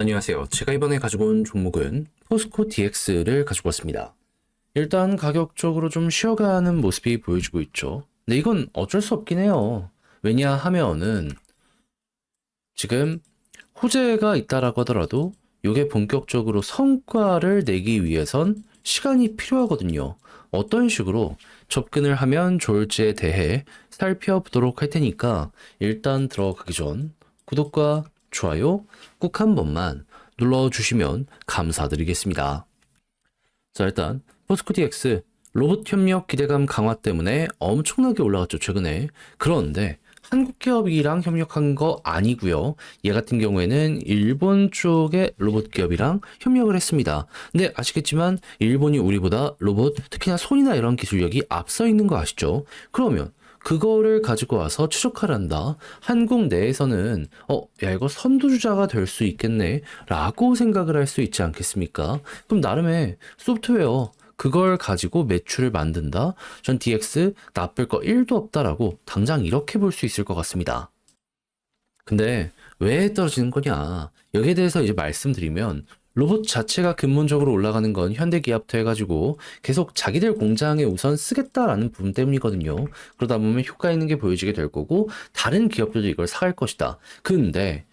안녕하세요. 제가 이번에 가지고 온 종목은 포스코 DX를 가지고 왔습니다. 일단 가격적으로 좀 쉬어가는 모습이 보여지고 있죠. 근데 이건 어쩔 수 없긴 해요. 왜냐하면은 지금 호재가 있다라고 하더라도 이게 본격적으로 성과를 내기 위해선 시간이 필요하거든요. 어떤 식으로 접근을 하면 좋을지에 대해 살펴보도록 할 테니까 일단 들어가기 전 구독과 좋아요 꼭 한 번만 눌러주시면 감사드리겠습니다. 자, 일단 포스코 DX 로봇 협력 기대감 강화 때문에 엄청나게 올라갔죠, 최근에. 그런데 한국 기업이랑 협력한 거 아니고요. 얘 같은 경우에는 일본 쪽의 로봇 기업이랑 협력을 했습니다. 근데 아시겠지만 일본이 우리보다 로봇, 특히나 손이나 이런 기술력이 앞서 있는 거 아시죠? 그러면 그거를 가지고 와서 추적을 한다. 한국 내에서는 야 이거 선두주자가 될 수 있겠네 라고 생각을 할 수 있지 않겠습니까? 그럼 나름의 소프트웨어 그걸 가지고 매출을 만든다? 전 DX 나쁠 거 1도 없다라고 당장 이렇게 볼 수 있을 것 같습니다. 근데 왜 떨어지는 거냐? 여기에 대해서 이제 말씀드리면 로봇 자체가 근본적으로 올라가는 건 현대기아부터 해가지고 계속 자기들 공장에 우선 쓰겠다라는 부분 때문이거든요. 그러다 보면 효과 있는 게 보여지게 될 거고 다른 기업들도 이걸 사갈 것이다. 근데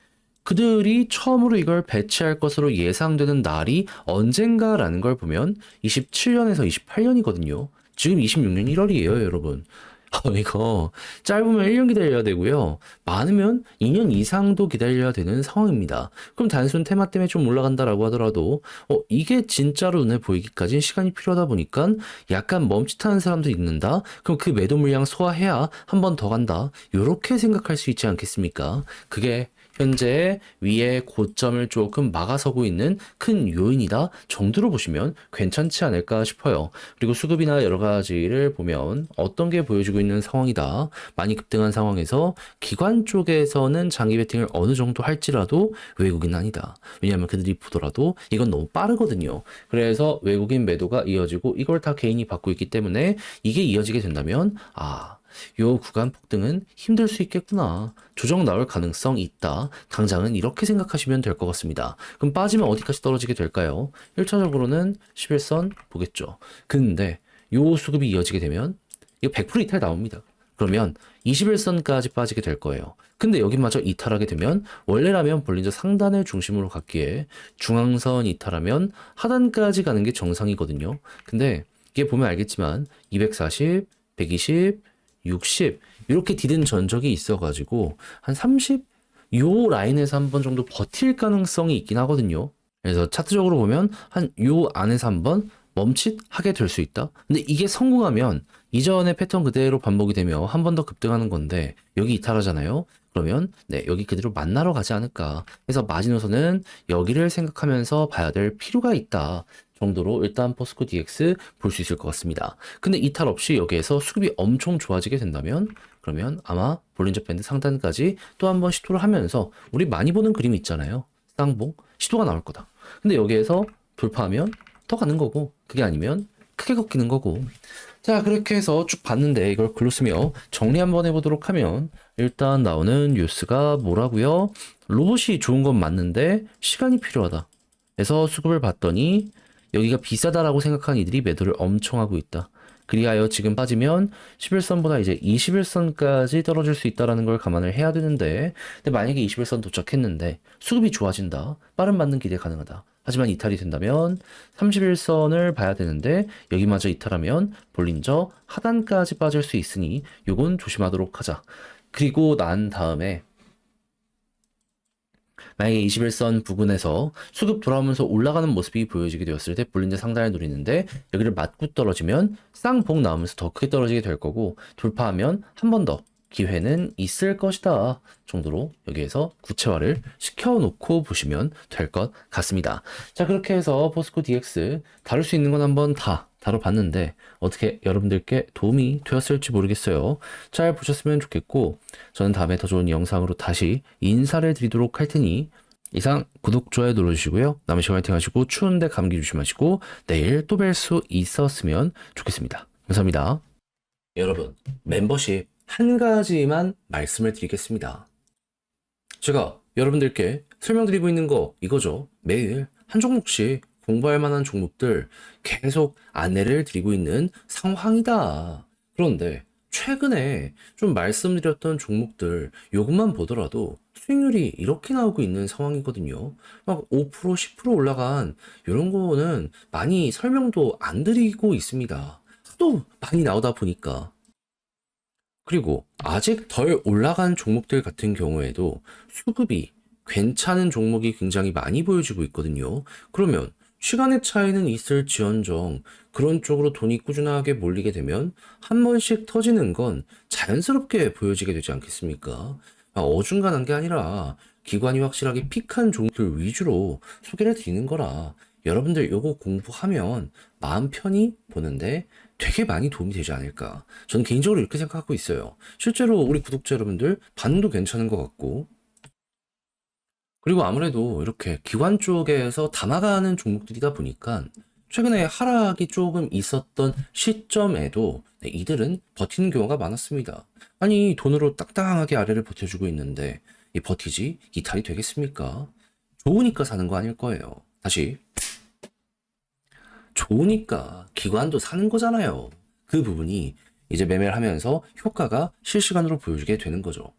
그들이 처음으로 이걸 배치할 것으로 예상되는 날이 언젠가라는 걸 보면 27년에서 28년이거든요. 지금 26년 1월이에요, 여러분. 이거 짧으면 1년 기다려야 되고요. 많으면 2년 이상도 기다려야 되는 상황입니다. 그럼 단순 테마 때문에 좀 올라간다라고 하더라도 이게 진짜로 눈에 보이기까지 시간이 필요하다 보니까 약간 멈칫하는 사람도 있는다. 그럼 그 매도 물량 소화해야 한 번 더 간다. 요렇게 생각할 수 있지 않겠습니까? 그게 현재 위에 고점을 조금 막아서고 있는 큰 요인이다 정도로 보시면 괜찮지 않을까 싶어요. 그리고 수급이나 여러 가지를 보면 어떤 게 보여지고 있는 상황이다. 많이 급등한 상황에서 기관 쪽에서는 장기 베팅을 어느 정도 할지라도 외국인 아니다. 왜냐하면 그들이 보더라도 이건 너무 빠르거든요. 그래서 외국인 매도가 이어지고 이걸 다 개인이 받고 있기 때문에 이게 이어지게 된다면 요 구간 폭등은 힘들 수 있겠구나. 조정 나올 가능성 있다. 당장은 이렇게 생각하시면 될 것 같습니다. 그럼 빠지면 어디까지 떨어지게 될까요? 1차적으로는 11선 보겠죠. 근데 요 수급이 이어지게 되면 이거 100% 이탈 나옵니다. 그러면 21선까지 빠지게 될 거예요. 근데 여기마저 이탈하게 되면 원래라면 볼린저 상단을 중심으로 갔기에 중앙선 이탈하면 하단까지 가는 게 정상이거든요. 근데 이게 보면 알겠지만 240, 120, 60 이렇게 디딘 전적이 있어가지고 한 30 요 라인에서 한 번 정도 버틸 가능성이 있긴 하거든요. 그래서 차트적으로 보면 한 요 안에서 한번 멈칫하게 될 수 있다. 근데 이게 성공하면 이전의 패턴 그대로 반복이 되며 한 번 더 급등하는 건데 여기 이탈하잖아요. 그러면 네 여기 그대로 만나러 가지 않을까. 그래서 마지노선은 여기를 생각하면서 봐야 될 필요가 있다. 정도로 일단 포스코 DX 볼 수 있을 것 같습니다. 근데 이탈 없이 여기에서 수급이 엄청 좋아지게 된다면 그러면 아마 볼린저 밴드 상단까지 또 한 번 시도를 하면서 우리 많이 보는 그림이 있잖아요. 쌍봉 시도가 나올 거다. 근데 여기에서 돌파하면 더 가는 거고 그게 아니면 크게 꺾이는 거고 자 그렇게 해서 쭉 봤는데 이걸 글로 쓰며 정리 한번 해보도록 하면 일단 나오는 뉴스가 뭐라고요? 로봇이 좋은 건 맞는데 시간이 필요하다. 그래서 수급을 봤더니 여기가 비싸다라고 생각하는 이들이 매도를 엄청 하고 있다. 그리하여 지금 빠지면 11선보다 이제 21선까지 떨어질 수 있다는 걸 감안을 해야 되는데 근데 만약에 21선 도착했는데 수급이 좋아진다. 빠른 반등 기대 가능하다. 하지만 이탈이 된다면 31선을 봐야 되는데 여기마저 이탈하면 볼린저 하단까지 빠질 수 있으니 요건 조심하도록 하자. 그리고 난 다음에 만약에 21선 부근에서 수급 돌아오면서 올라가는 모습이 보여지게 되었을 때 볼린저 상단을 노리는데 여기를 맞고 떨어지면 쌍봉 나오면서 더 크게 떨어지게 될 거고 돌파하면 한 번 더 기회는 있을 것이다 정도로 여기에서 구체화를 시켜놓고 보시면 될 것 같습니다. 자 그렇게 해서 포스코 DX 다룰 수 있는 건 한번 다 다뤄봤는데 어떻게 여러분들께 도움이 되었을지 모르겠어요. 잘 보셨으면 좋겠고 저는 다음에 더 좋은 영상으로 다시 인사를 드리도록 할 테니 이상 구독, 좋아요 눌러주시고요. 남은 시간 화이팅 하시고 추운데 감기 조심하시고 내일 또 뵐 수 있었으면 좋겠습니다. 감사합니다. 여러분 멤버십 한 가지만 말씀을 드리겠습니다. 제가 여러분들께 설명드리고 있는 거 이거죠. 매일 한 종목씩 공부할 만한 종목들 계속 안내를 드리고 있는 상황이다. 그런데 최근에 좀 말씀드렸던 종목들 요것만 보더라도 수익률이 이렇게 나오고 있는 상황이거든요. 막 5%, 10% 올라간 이런 거는 많이 설명도 안 드리고 있습니다. 또 많이 나오다 보니까. 그리고 아직 덜 올라간 종목들 같은 경우에도 수급이 괜찮은 종목이 굉장히 많이 보여지고 있거든요. 그러면 시간의 차이는 있을지언정 그런 쪽으로 돈이 꾸준하게 몰리게 되면 한 번씩 터지는 건 자연스럽게 보여지게 되지 않겠습니까? 어중간한 게 아니라 기관이 확실하게 픽한 종목들 위주로 소개를 드리는 거라 여러분들 요거 공부하면 마음 편히 보는데 되게 많이 도움이 되지 않을까. 저는 개인적으로 이렇게 생각하고 있어요. 실제로 우리 구독자 여러분들 반응도 괜찮은 것 같고, 그리고 아무래도 이렇게 기관 쪽에서 담아가는 종목들이다 보니까 최근에 하락이 조금 있었던 시점에도 이들은 버티는 경우가 많았습니다. 아니, 돈으로 딱딱하게 아래를 버텨주고 있는데 이 버티지 이탈이 되겠습니까? 좋으니까 사는 거 아닐 거예요. 다시 좋으니까 기관도 사는 거잖아요. 그 부분이 이제 매매를 하면서 효과가 실시간으로 보여주게 되는 거죠.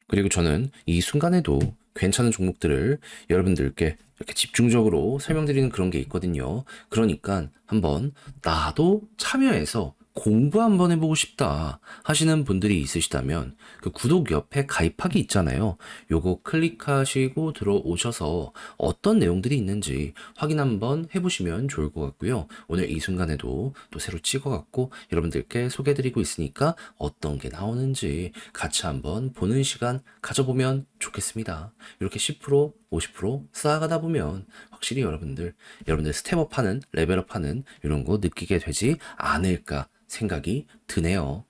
그리고 저는 이 순간에도 괜찮은 종목들을 여러분들께 이렇게 집중적으로 설명드리는 그런 게 있거든요. 그러니까 한번 나도 참여해서 공부 한번 해보고 싶다 하시는 분들이 있으시다면 그 구독 옆에 가입하기 있잖아요. 요거 클릭하시고 들어오셔서 어떤 내용들이 있는지 확인 한번 해보시면 좋을 것 같고요. 오늘 이 순간에도 또 새로 찍어갖고 여러분들께 소개해드리고 있으니까 어떤 게 나오는지 같이 한번 보는 시간 가져보면 좋겠습니다. 이렇게 10%, 50% 쌓아가다 보면 확실히 여러분들 스텝업하는 레벨업하는 이런 거 느끼게 되지 않을까 생각이 드네요.